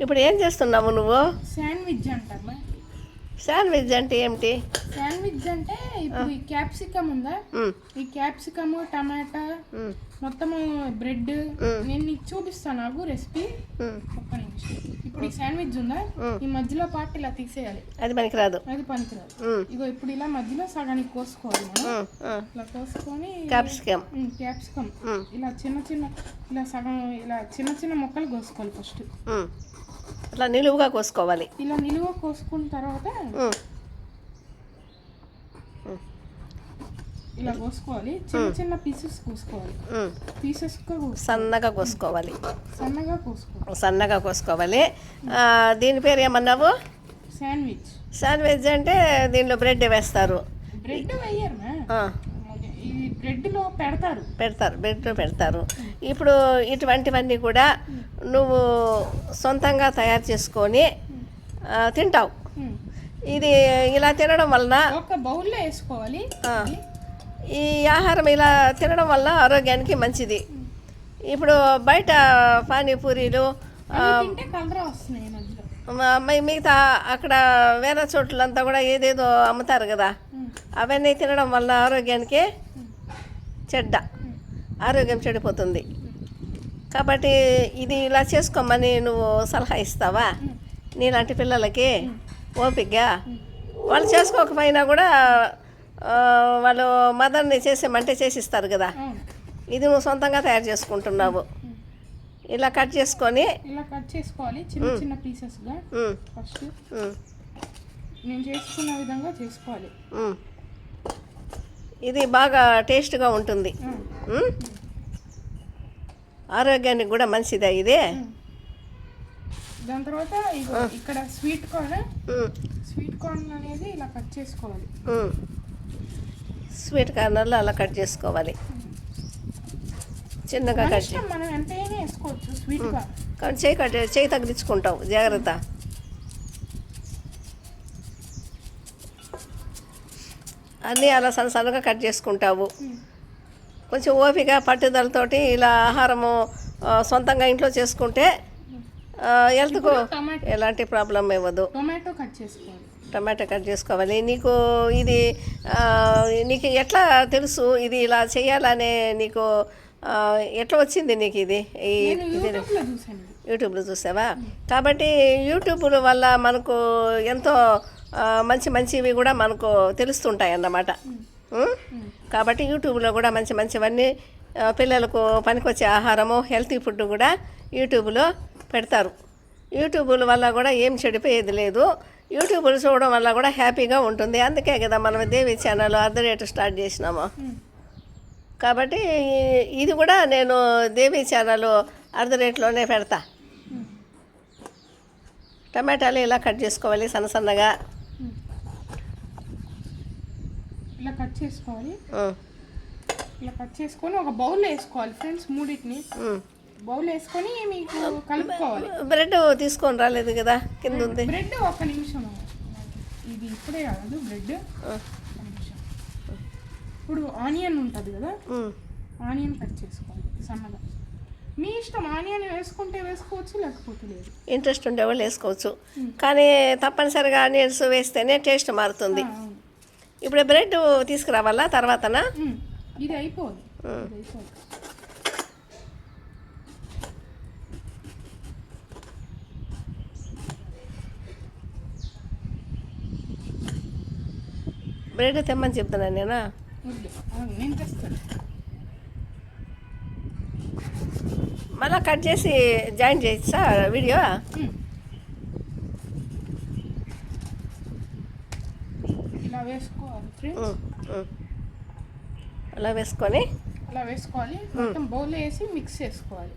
ఇప్పుడు ఏం చేస్తున్నావు నువ్వు? శాండ్విచ్ అంటారు. శాండ్విచ్ అంటే ఏమిటి? శాండ్విచ్ అంటే ఇప్పుడు ఈ క్యాప్సికమ్ ఉందా, ఈ క్యాప్సికమ్, టమాటా, మొత్తము బ్రెడ్, నేను నీకు చూపిస్తాను నాకు రెసిపీ. ఒక్క నిమిషం. ఇప్పుడు ఈ శాండ్విచ్ ఉందా, ఈ మధ్యలో పార్ట్ ఇలా తీసేయాలి. అది పనికిరాదు. ఇగో ఇప్పుడు ఇలా మధ్యలో సగానికి కోసుకోవాలి మనం. ఇలా కోసుకొని క్యాప్సికమ్ ఇలా చిన్న చిన్న ఇలా సగం ఇలా చిన్న చిన్న ముక్కలు కోసుకోవాలి ఫస్ట్. అట్లా నిలువుగా కోసుకోవాలి. ఇలా నిలువ కోసుకున్న తర్వాత ఇలా కోసుకోవాలి. చిన్న చిన్న పీసెస్ కోసుకోవాలి. సన్నగా కోసుకోవాలి. సన్నగా కోసుకోవాలి. దీని పేరు ఏమన్నావు? శాండ్విచ్. శాండ్విచ్ అంటే దీనిలో బ్రెడ్ వేస్తారు. బ్రెడ్ వేయరు, బ్రెడ్లో పెడతారు. ఇప్పుడు ఇటువంటివన్నీ కూడా నువ్వు సొంతంగా తయారు చేసుకొని తింటావు. ఇది ఇలా తినడం వలన ఒక బౌల్లో వేసుకోవాలి. ఈ ఆహారం ఇలా తినడం వల్ల ఆరోగ్యానికి మంచిది. ఇప్పుడు బయట పానీపూరీలు మిగతా అక్కడ వేరే చోట్లంతా కూడా ఏదేదో అమ్ముతారు కదా, అవన్నీ తినడం వల్ల ఆరోగ్యానికి చెడ్డ, ఆరోగ్యం చెడిపోతుంది. కాబట్టి ఇది ఇలా చేసుకోమని నువ్వు సలహా ఇస్తావా నీలాంటి పిల్లలకి? ఓపికగా వాళ్ళు చేసుకోకపోయినా కూడా వాళ్ళు మదర్ని చేసేమంటే చేసిస్తారు కదా. ఇది నువ్వు సొంతంగా తయారు చేసుకుంటున్నావు. ఇలా కట్ చేసుకోవాలి. చిన్న చిన్న పీసెస్గా ఫస్ట్ నేను చేసుకున్న విధంగా చేసుకోవాలి. ఇది బాగా టేస్ట్గా ఉంటుంది. ఆరోగ్యానికి కూడా మంచిదే ఇది. దాని తర్వాత ఇక్కడ స్వీట్ కార్న్ అనేది ఇలా కట్ చేసుకోవాలి. స్వీట్ కార్నర్లో అలా కట్ చేసుకోవాలి. చిన్నగా కట్ మనం ఎంతైనా వేసుకోవచ్చు స్వీట్ కార్న్. కానీ చేయి తగిలించుకుంటావు, జాగ్రత్త. అన్నీ అలా సన్నగా కట్ చేసుకుంటావు. కొంచెం ఓపిక పట్టుదలతోటి ఇలా ఆహారము సొంతంగా ఇంట్లో చేసుకుంటే హెల్త్కు ఎలాంటి ప్రాబ్లం ఇవ్వదు. టమాటో కట్ చేసుకోవాలి. నీకు ఇది నీకు ఎట్లా తెలుసు ఇది ఇలా చేయాలనే? నీకు ఎట్లా వచ్చింది నీకు ఇది? యూట్యూబ్లో చూసావా? కాబట్టి యూట్యూబ్ వల్ల మనకు ఎంతో మంచివి కూడా మనకు తెలుస్తుంటాయి అన్నమాట. కాబట్టి యూట్యూబ్లో కూడా మంచివన్నీ పిల్లలకు పనికొచ్చే ఆహారము, హెల్తీ ఫుడ్ కూడా యూట్యూబ్లో పెడతారు. యూట్యూబ్ వల్ల కూడా ఏం చెడిపోయేది లేదు. యూట్యూబ్లు చూడడం వల్ల కూడా హ్యాపీగా ఉంటుంది. అందుకే కదా మనం దేవి ఛానల్ @ స్టార్ట్ చేసినాము. కాబట్టి ఇది కూడా నేను దేవి ఛానల్ @ పెడతా. టమాటాలు ఇలా కట్ చేసుకోవాలి సన్నగా. ఇలా కట్ చేసుకొని ఒక బౌల్లో వేసుకోవాలి ఫ్రెండ్స్. మూడింటిని బౌల్ వేసుకొని మీకు కలుపుకోవాలి. బ్రెడ్ తీసుకొని రాలేదు కదా, కింద ఉంది బ్రెడ్. ఒక్క నిమిషం, ఇది ఇప్పుడే కాదు బ్రెడ్. ఇప్పుడు ఆనియన్ ఉంటుంది కదా, ఆనియన్ కట్ చేసుకోవాలి సన్నగా. మీ ఇష్టం, ఆనియన్ వేసుకుంటే వేసుకోవచ్చు, లేకపోతే లేదు. ఇంట్రెస్ట్ ఉండేవాళ్ళు వేసుకోవచ్చు, కానీ తప్పనిసరిగా ఆనియన్స్ వేస్తేనే టేస్ట్ మారుతుంది. ఇప్పుడు బ్రెడ్ తీసుకురావాలా తర్వాతనా? ఇది అయిపోదు. బ్రెడ్ తెమ్మని చెప్తున్నాను నేను తెస్తాను. మళ్ళీ కట్ చేసి జాయిన్ చేయొచ్చా వీడియో? ఇలా వేసుకోవాలి ఫ్రెండ్స్. అలా వేసుకోవాలి. మొత్తం బౌల్లో వేసి మిక్స్ చేసుకోవాలి.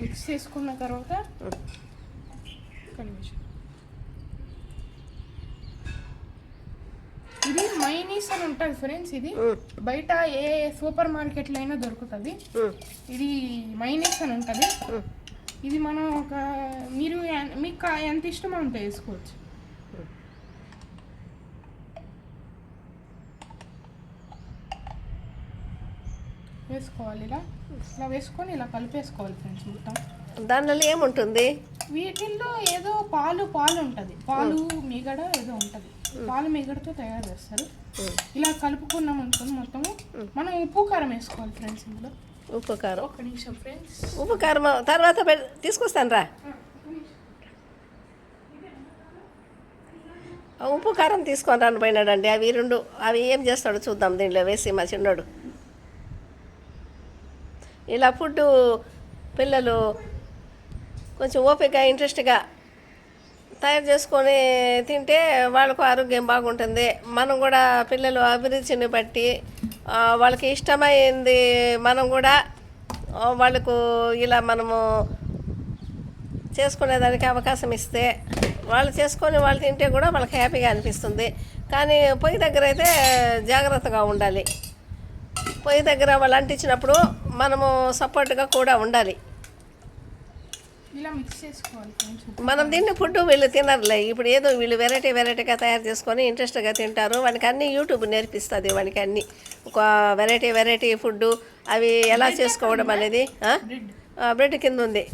మిక్స్ చేసుకున్న తర్వాత ఇది మైనీస్ అని ఉంటుంది ఫ్రెండ్స్. ఇది బయట ఏ సూపర్ మార్కెట్లో అయినా దొరుకుతుంది. ఇది మైనీస్ అని ఉంటుంది. ఇది మనం మీకు ఎంత ఇష్టమో అంత వేసుకోవచ్చు. వేసుకోవాలి ఇలా వేసుకొని ఇలా కలిపేసుకోవాలి ఫ్రెండ్స్ మొత్తం. దానిలో ఏముంటుంది? వీటిల్లో ఏదో పాలు ఉంటుంది, పాలు మీగడ ఏదో ఉంటుంది, పాలు మీగడతో తయారు చేస్తారు. ఇలా కలుపుకున్నాం అనుకోండి మొత్తము. మనం ఉప్పు కారం వేసుకోవాలి ఫ్రెండ్స్ ఇందులో. ఉప్పు కారం, ఒక్క నిమిషం ఫ్రెండ్స్. ఉప్పు కారం తర్వాత తీసుకొస్తాను రా. ఉప్పు కారం తీసుకొని రాను పోయినాడండి. అవి రెండు అవి ఏం చేస్తాడో చూద్దాం దీంట్లో వేసి మా చిన్నోడు. ఇలా ఫుడ్ పిల్లలు కొంచెం ఓపిక ఇంట్రెస్ట్గా తయారు చేసుకొని తింటే వాళ్ళకు ఆరోగ్యం బాగుంటుంది. మనం కూడా పిల్లలు అభిరుచిని బట్టి వాళ్ళకి ఇష్టమైంది మనం కూడా వాళ్ళకు ఇలా మనము చేసుకునేదానికి అవకాశం ఇస్తే వాళ్ళు చేసుకొని వాళ్ళు తింటే కూడా వాళ్ళకి హ్యాపీగా అనిపిస్తుంది. కానీ పొయ్యి దగ్గర అయితే జాగ్రత్తగా ఉండాలి. పొయ్యి దగ్గర వాళ్ళు అంటించినప్పుడు మనము సపోర్ట్గా కూడా ఉండాలి. ఇలా మిక్స్ చేసుకోవాలి కొంచెం. మనం తిన్న ఫుడ్ వీళ్ళు తినరులే. ఇప్పుడు ఏదో వీళ్ళు వెరైటీగా తయారు చేసుకొని ఇంట్రెస్ట్గా తింటారు. వానికి అన్నీ యూట్యూబ్ నేర్పిస్తుంది. వానికి అన్నీ ఒక వెరైటీ ఫుడ్ అవి ఎలా చేసుకోవడం అనేది. బ్రెడ్ కింద ఉంది.